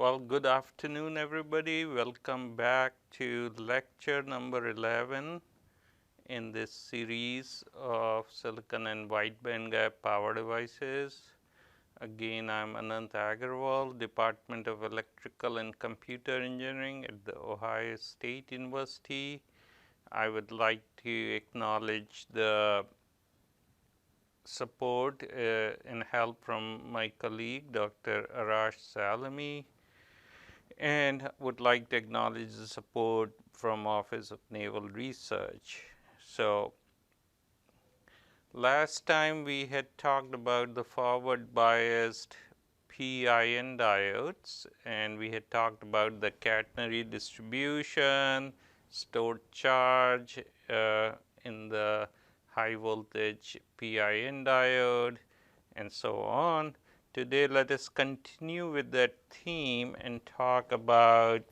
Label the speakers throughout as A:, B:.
A: Well, good afternoon, everybody. Welcome back to lecture number 11 in this series of silicon and wide bandgap power devices. Again, I'm Anant Agarwal, Department of Electrical and Computer Engineering at the Ohio State University. I would like to acknowledge the support and help from my colleague, Dr. Arash Salami, and would like to acknowledge the support from Office of Naval Research. So, last time we had talked about the forward biased PIN diodes, and we had talked about the catenary distribution, stored charge in the high voltage PIN diode, and so on. Today, let us continue with that theme and talk about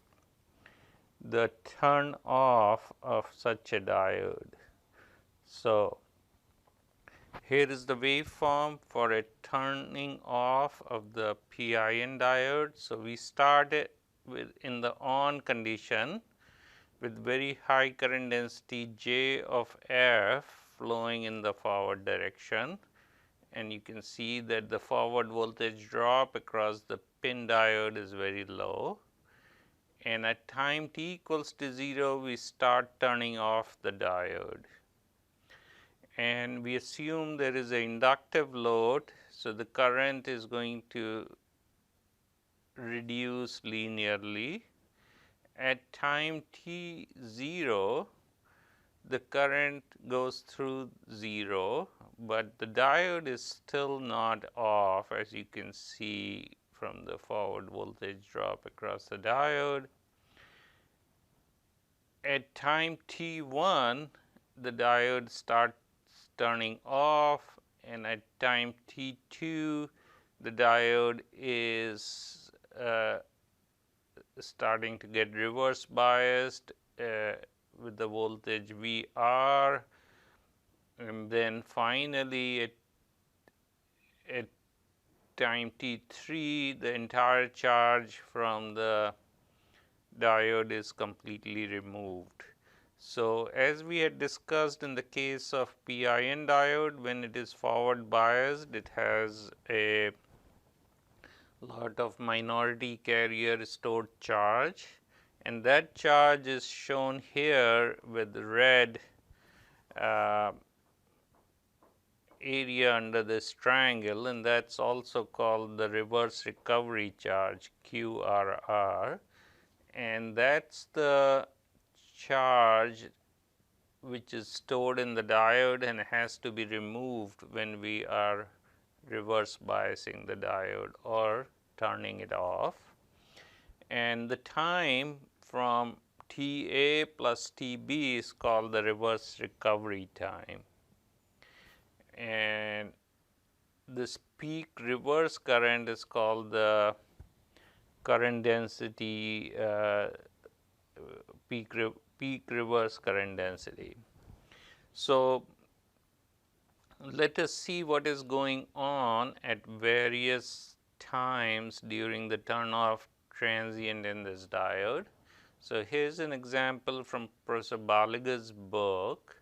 A: the turn off of such a diode. So, here is the waveform for a turning off of the PIN diode. So, we started with in the on condition with very high current density J of F flowing in the forward direction, and you can see that the forward voltage drop across the PiN diode is very low, and at time t equals to 0 we start turning off the diode, and we assume there is an inductive load. So, the current is going to reduce linearly. At time t 0 the current goes through 0, but the diode is still not off, as you can see from the forward voltage drop across the diode. At time t1 the diode starts turning off, and at time t2 the diode is starting to get reverse biased with the voltage VR, and then finally at time t3 the entire charge from the diode is completely removed. So, as we had discussed in the case of PIN diode, when it is forward biased, it has a lot of minority carrier stored charge, and that charge is shown here with red area under this triangle, and that is also called the reverse recovery charge, QRR, and that is the charge which is stored in the diode and has to be removed when we are reverse biasing the diode or turning it off. And the time from TA plus TB is called the reverse recovery time, and this peak reverse current is called the current density peak reverse current density. So, let us see what is going on at various times during the turn off transient in this diode. So, here is an example from Professor Baliga's book.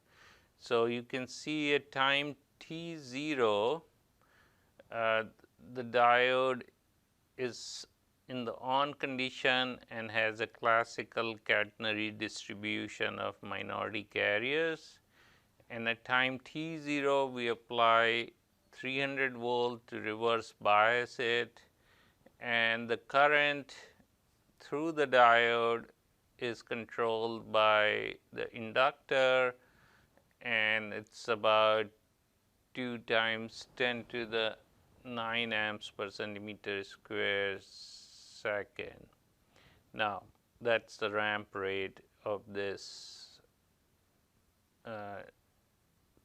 A: So, you can see at time t0 the diode is in the on condition and has a classical catenary distribution of minority carriers, and at time t0 we apply 300 volt to reverse bias it, and the current through the diode is controlled by the inductor, and it's about 2 times 10 to the 9 amps per centimeter square second. Now, that is the ramp rate of this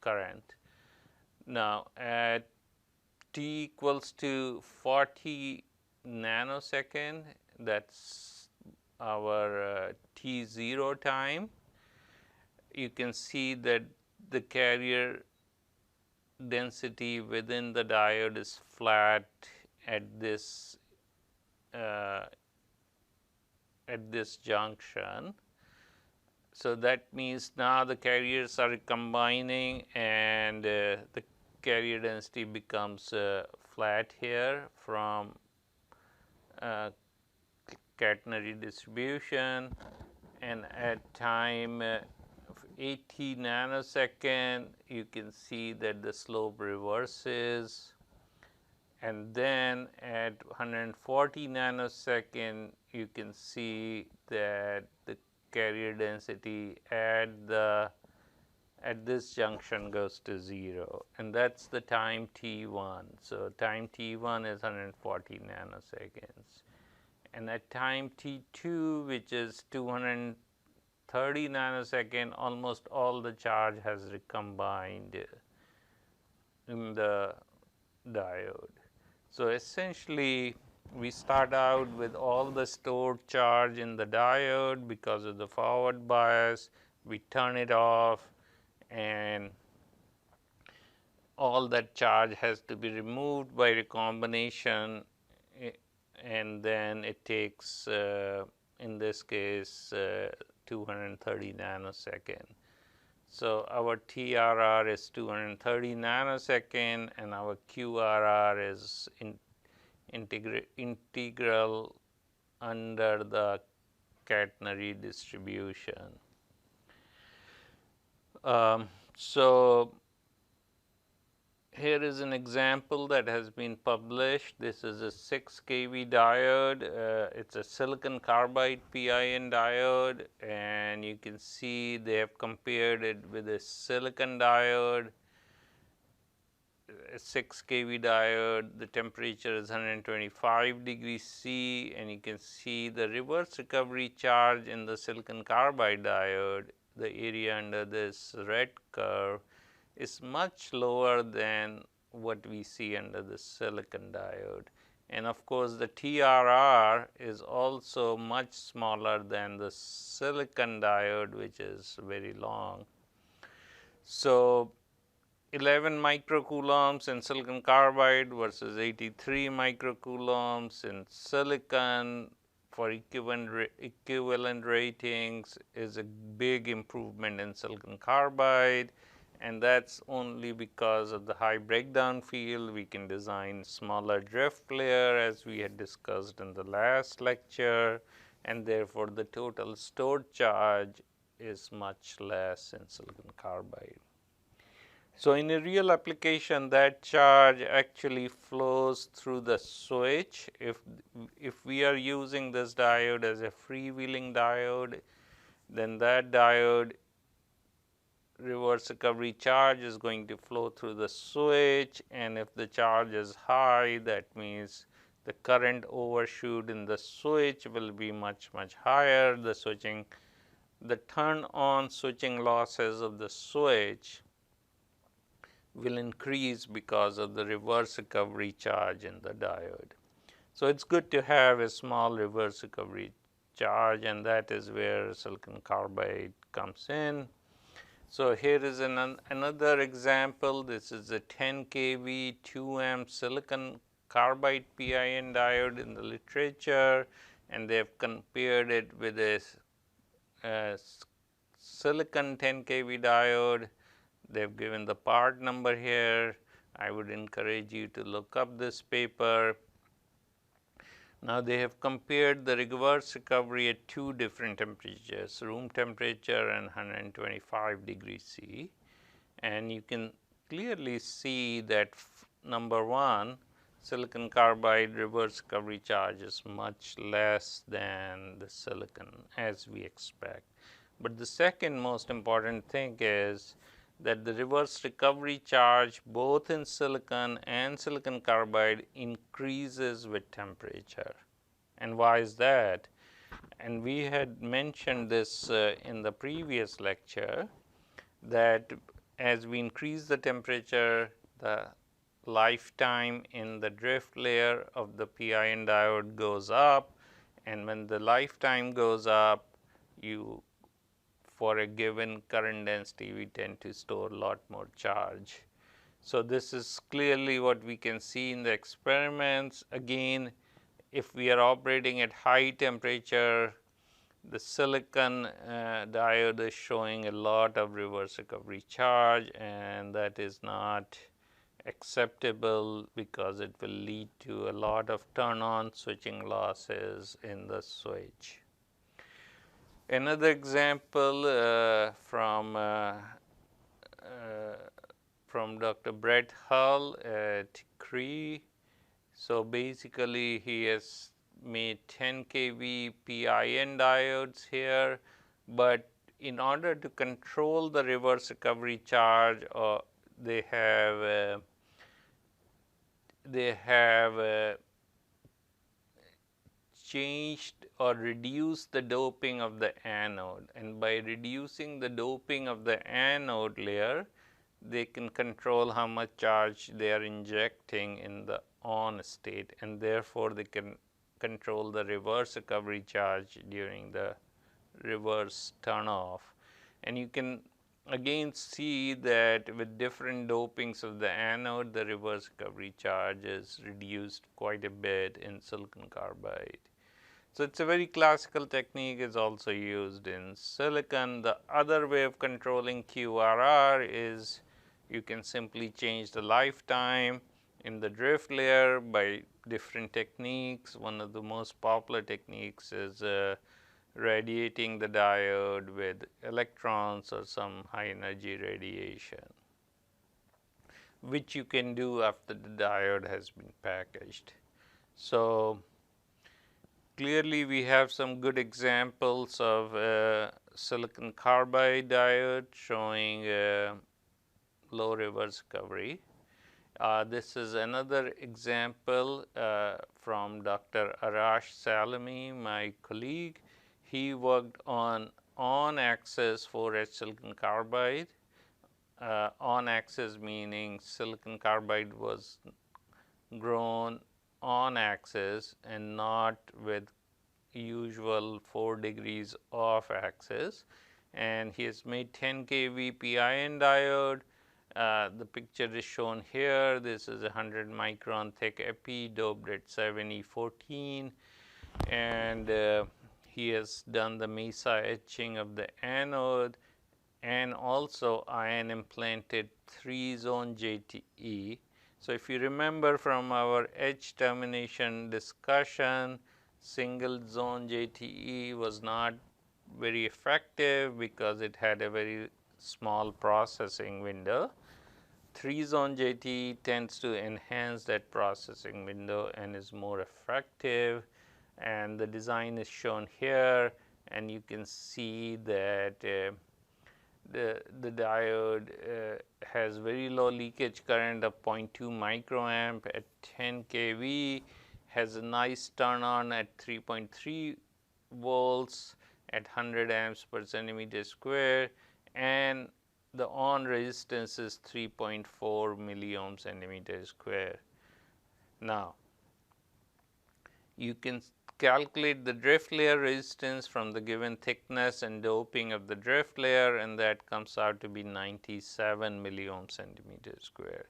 A: current. Now, at t equals to 40 nanosecond, that is our t0 time, you can see that the carrier density within the diode is flat at this at this junction. So that means now the carriers are combining, and the carrier density becomes flat here from catenary distribution, and at time 80 nanosecond you can see that the slope reverses, and then at 140 nanosecond you can see that the carrier density at this junction goes to 0, and that's the time t1. So time t1 is 140 nanoseconds, and at time t2, which is 230 nanosecond, almost all the charge has recombined in the diode. So essentially we start out with all the stored charge in the diode because of the forward bias. We turn it off, and all that charge has to be removed by recombination, and then it takes in this case 230 nanosecond. So our TRR is 230 nanosecond, and our QRR is integral under the catenary distribution. So here is an example that has been published. This is a 6 kV diode. It's a silicon carbide PIN diode, and you can see they have compared it with a silicon diode. A 6 kV diode, the temperature is 125 degrees C, and you can see the reverse recovery charge in the silicon carbide diode, the area under this red curve, is much lower than what we see under the silicon diode. And of course, the TRR is also much smaller than the silicon diode, which is very long. So 11 microcoulombs in silicon carbide versus 83 microcoulombs in silicon for equivalent ratings is a big improvement in silicon carbide, and that's only because of the high breakdown field. We can design smaller drift layer, as we had discussed in the last lecture, and therefore the total stored charge is much less in silicon carbide. So in a real application, that charge actually flows through the switch. If we are using this diode as a freewheeling diode, then that diode reverse recovery charge is going to flow through the switch, and if the charge is high, that means the current overshoot in the switch will be much higher. The turn on switching losses of the switch will increase because of the reverse recovery charge in the diode. So it's good to have a small reverse recovery charge, and that is where silicon carbide comes in. So here is another example. This is a 10 kV 2 amp silicon carbide PIN diode in the literature, and they have compared it with a silicon 10 kV diode. They've given the part number here. I would encourage you to look up this paper. Now they have compared the reverse recovery at two different temperatures, room temperature and 125 degrees C. And you can clearly see that number one, silicon carbide reverse recovery charge is much less than the silicon, as we expect. But the second most important thing is that the reverse recovery charge both in silicon and silicon carbide increases with temperature. And why is that? And we had mentioned this in the previous lecture, that as we increase the temperature, the lifetime in the drift layer of the PIN diode goes up, and when the lifetime goes up, for a given current density, we tend to store a lot more charge. So this is clearly what we can see in the experiments. Again, if we are operating at high temperature, The silicon diode is showing a lot of reverse recovery charge, and that is not acceptable because it will lead to a lot of turn on switching losses in the switch. Another example from Dr. Brett Hull at Cree. So basically he has made 10 kV PiN diodes here, but in order to control the reverse recovery charge, they have changed or reduced the doping of the anode, and by reducing the doping of the anode layer, they can control how much charge they are injecting in the on state, and therefore they can control the reverse recovery charge during the reverse turnoff. And you can again see that with different dopings of the anode, the reverse recovery charge is reduced quite a bit in silicon carbide. So it's a very classical technique, is also used in silicon. The other way of controlling QRR is you can simply change the lifetime in the drift layer by different techniques. One of the most popular techniques is radiating the diode with electrons or some high energy radiation, which you can do after the diode has been packaged. So clearly we have some good examples of silicon carbide diode showing low reverse recovery. This is another example from Dr. Arash Salami, my colleague. He worked on on-axis 4H silicon carbide. On-axis meaning silicon carbide was grown on axis and not with usual 4 degrees off axis, and he has made 10 kV PiN diode. The picture is shown here. This is a 100 micron thick epi doped at 7E14, and he has done the mesa etching of the anode and also ion implanted 3-zone JTE. So if you remember from our edge termination discussion, single zone JTE was not very effective because it had a very small processing window. 3-zone JTE tends to enhance that processing window and is more effective, and the design is shown here, and you can see that the diode has very low leakage current of 0.2 microamp at 10 kV, has a nice turn on at 3.3 volts at 100 amps per centimeter square, and the on resistance is 3.4 milliohm centimeter square. Now, you can calculate the drift layer resistance from the given thickness and doping of the drift layer, and that comes out to be 97 milliohm centimeter square.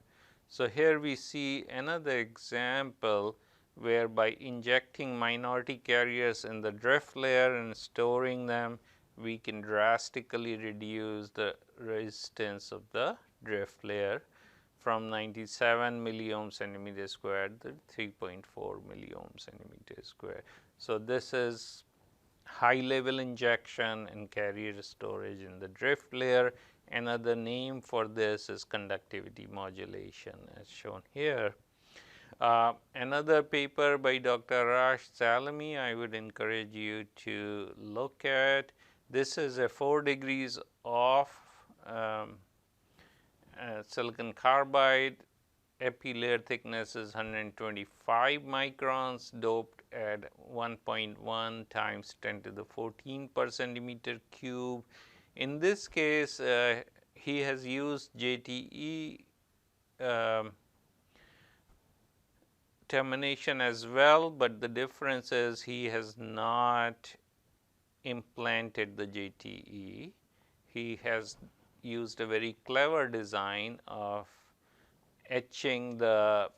A: So here we see another example where by injecting minority carriers in the drift layer and storing them, we can drastically reduce the resistance of the drift layer from 97 milliohm centimeter square to 3.4 milliohm centimeter square. So this is high level injection and carrier storage in the drift layer. Another name for this is conductivity modulation, as shown here. Another paper by Dr. Arash Salami I would encourage you to look at. This is a 4 degrees off silicon carbide. Epi layer thickness is 125 microns, doped at 1.1 times 10 to the 14 per centimeter cube. In this case, he has used JTE termination as well, but the difference is he has not implanted the JTE. He has used a very clever design of etching the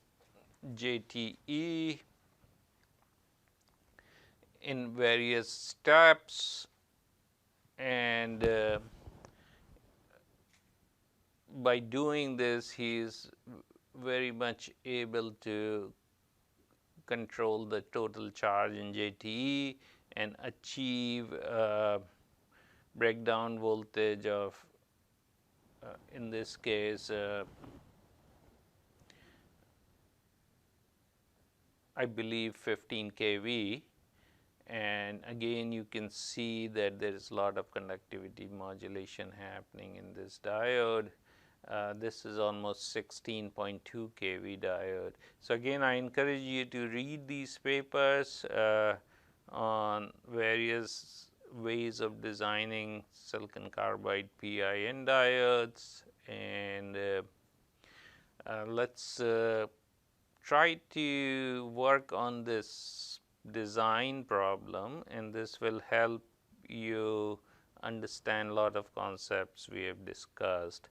A: JTE in various steps, and by doing this he is very much able to control the total charge in JTE and achieve breakdown voltage of in this case I believe 15 kV, and again you can see that there is a lot of conductivity modulation happening in this diode. This is almost 16.2 kV diode. So again I encourage you to read these papers on various ways of designing silicon carbide PIN diodes, and let's try to work on this design problem, and this will help you understand a lot of concepts we have discussed.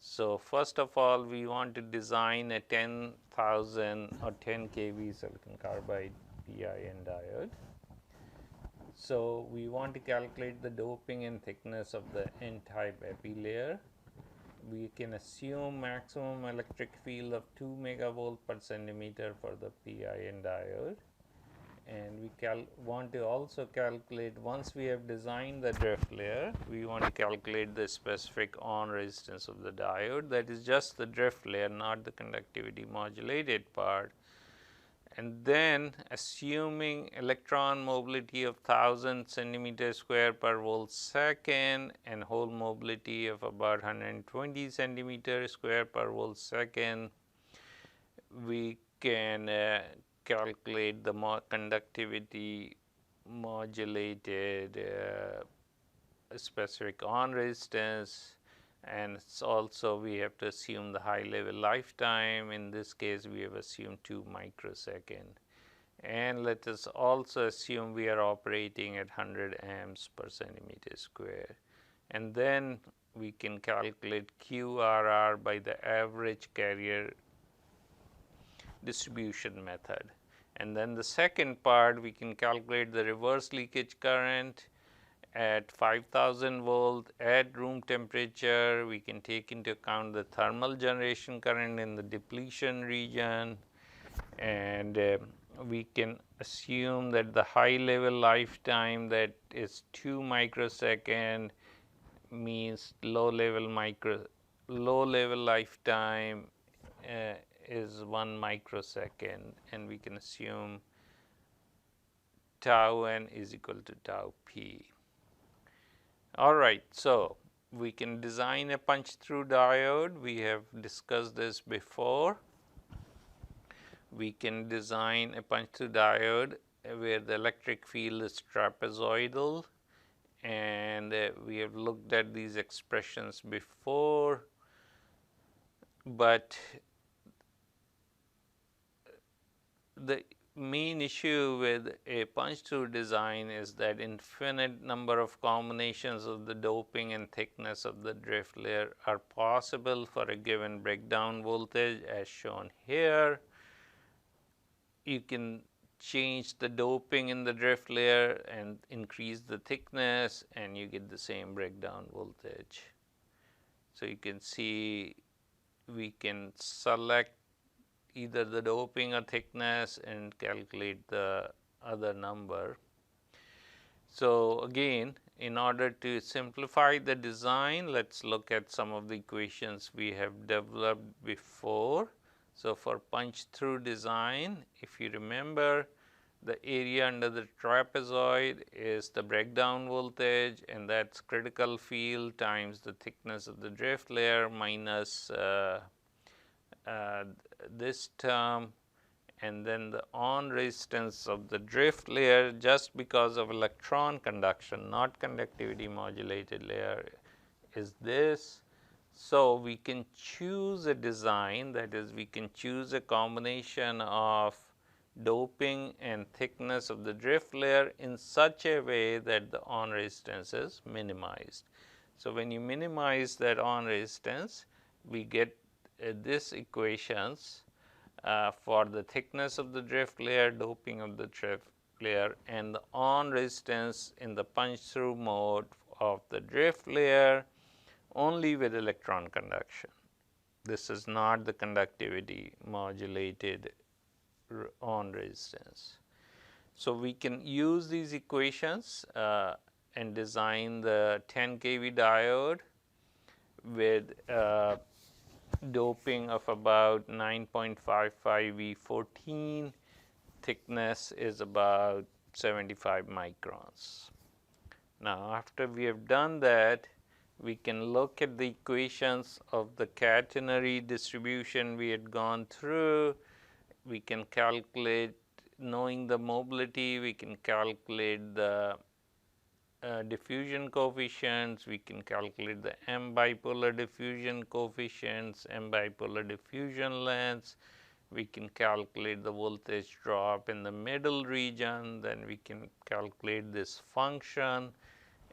A: So, first of all, we want to design a 10,000 or 10 kV silicon carbide PIN diode. So, we want to calculate the doping and thickness of the n-type epi layer. We can assume maximum electric field of 2 megavolt per centimeter for the PIN diode, and we want to also calculate, once we have designed the drift layer, we want to calculate the specific on resistance of the diode, that is just the drift layer, not the conductivity modulated part. And then assuming electron mobility of 1000 centimeter square per volt second and hole mobility of about 120 centimeter square per volt second, we can calculate the conductivity modulated specific on resistance, and it's also we have to assume the high level lifetime. In this case we have assumed 2 microsecond, and let us also assume we are operating at 100 amps per centimeter square, and then we can calculate QRR by the average carrier distribution method. And then the second part, we can calculate the reverse leakage current at 5000 volt at room temperature. We can take into account the thermal generation current in the depletion region, and we can assume that the high level lifetime, that is 2 microsecond, means low level lifetime is 1 microsecond, and we can assume tau n is equal to tau p. All right, so we can design a punch through diode. We have discussed this before. We can design a punch through diode where the electric field is trapezoidal, and we have looked at these expressions before, but the main issue with a punch through design is that infinite number of combinations of the doping and thickness of the drift layer are possible for a given breakdown voltage, as shown here. You can change the doping in the drift layer and increase the thickness, and you get the same breakdown voltage. So you can see we can select either the doping or thickness and calculate the other number. So again, in order to simplify the design, let's look at some of the equations we have developed before. So for punch through design, if you remember, the area under the trapezoid is the breakdown voltage, and that's critical field times the thickness of the drift layer minus this term, and then the on resistance of the drift layer, just because of electron conduction, not conductivity modulated layer, is this. So we can choose a design, that is, we can choose a combination of doping and thickness of the drift layer in such a way that the on resistance is minimized. So when you minimize that on resistance, we get this equations for the thickness of the drift layer, doping of the layer and the on resistance in the punch through mode of the drift layer only with electron conduction. This is not the conductivity modulated on resistance. So, we can use these equations and design the 10 kV diode with doping of about 9.55 V14, thickness is about 75 microns. Now, after we have done that, we can look at the equations of the catenary distribution we had gone through. We can calculate, knowing the mobility, we can calculate the diffusion coefficients, we can calculate the M bipolar diffusion coefficients, M bipolar diffusion lengths, we can calculate the voltage drop in the middle region, then we can calculate this function,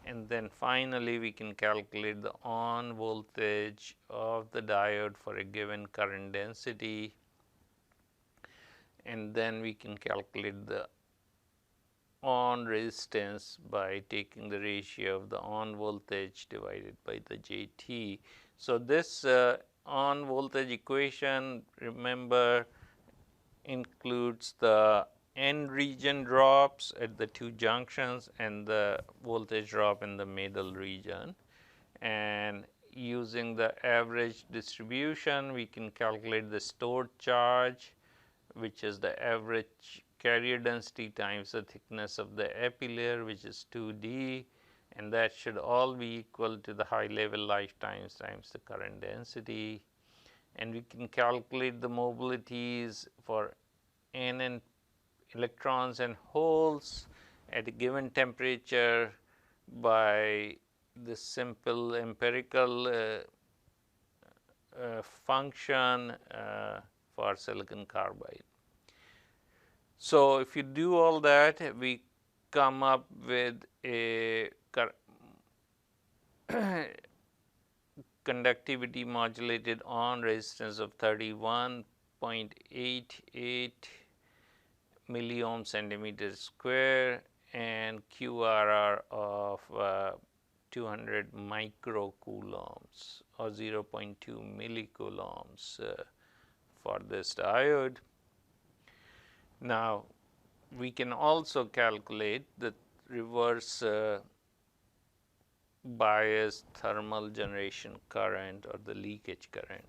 A: and then finally we can calculate the on voltage of the diode for a given current density, and then we can calculate the on resistance by taking the ratio of the on voltage divided by the JT. So, this on voltage equation, remember, includes the end region drops at the two junctions and the voltage drop in the middle region. And using the average distribution, we can calculate the stored charge, which is the average carrier density times the thickness of the epi layer, which is 2D, and that should all be equal to the high level lifetimes times the current density. And we can calculate the mobilities for n and electrons and holes at a given temperature by this simple empirical function for silicon carbide. So, if you do all that, we come up with a conductivity modulated on resistance of 31.88 milliohm centimeter square and QRR of 200 microcoulombs or 0.2 millicoulombs for this diode. Now, we can also calculate the reverse bias thermal generation current or the leakage current.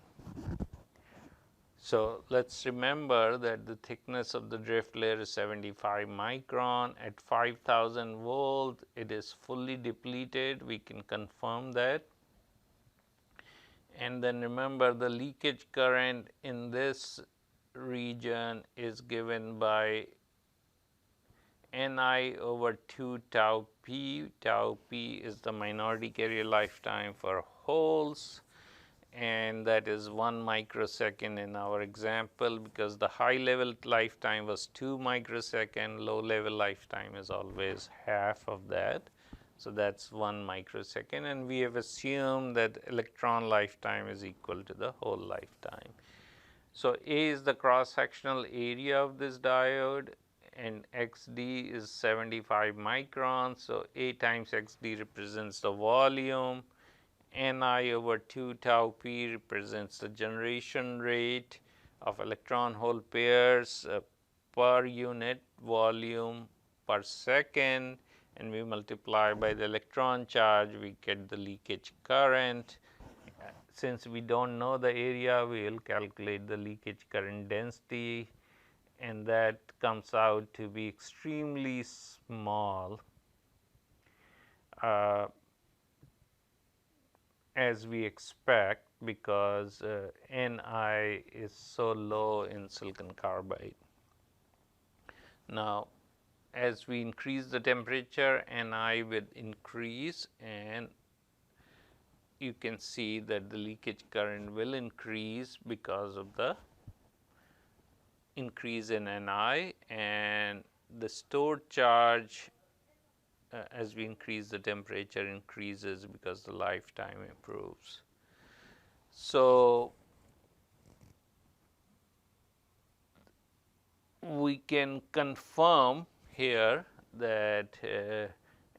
A: So, let us remember that the thickness of the drift layer is 75 micron. At 5000 volt, it is fully depleted, we can confirm that. And then remember, the leakage current in this region is given by Ni over 2 tau p. Tau p is the minority carrier lifetime for holes, and that is 1 microsecond in our example, because the high level lifetime was 2 microsecond, low level lifetime is always half of that. So, that is 1 microsecond, and we have assumed that electron lifetime is equal to the hole lifetime. So, A is the cross sectional area of this diode, and XD is 75 microns. So, A times XD represents the volume, Ni over 2 tau p represents the generation rate of electron hole pairs per unit volume per second, and we multiply by the electron charge, we get the leakage current. Since we do not know the area, we will calculate the leakage current density, and that comes out to be extremely small as we expect, because Ni is so low in silicon carbide. Now, as we increase the temperature, Ni will increase, and you can see that the leakage current will increase because of the increase in Ni, and the stored charge as we increase the temperature increases because the lifetime improves. So, we can confirm here that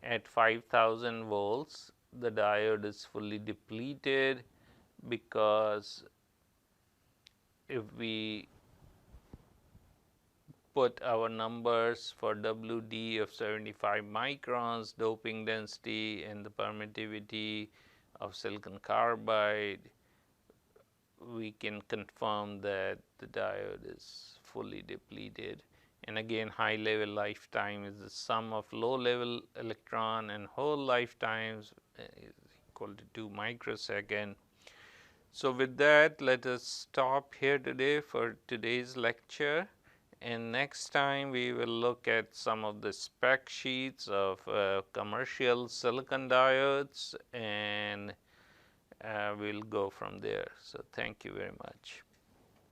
A: at 5000 volts the diode is fully depleted, because if we put our numbers for WD of 75 microns, doping density, and the permittivity of silicon carbide, we can confirm that the diode is fully depleted. And again, high level lifetime is the sum of low level electron and hole lifetimes is equal to 2 microsecond. So with that, let us stop here today for today's lecture, and next time we will look at some of the spec sheets of commercial silicon diodes, and we'll go from there. So thank you very much.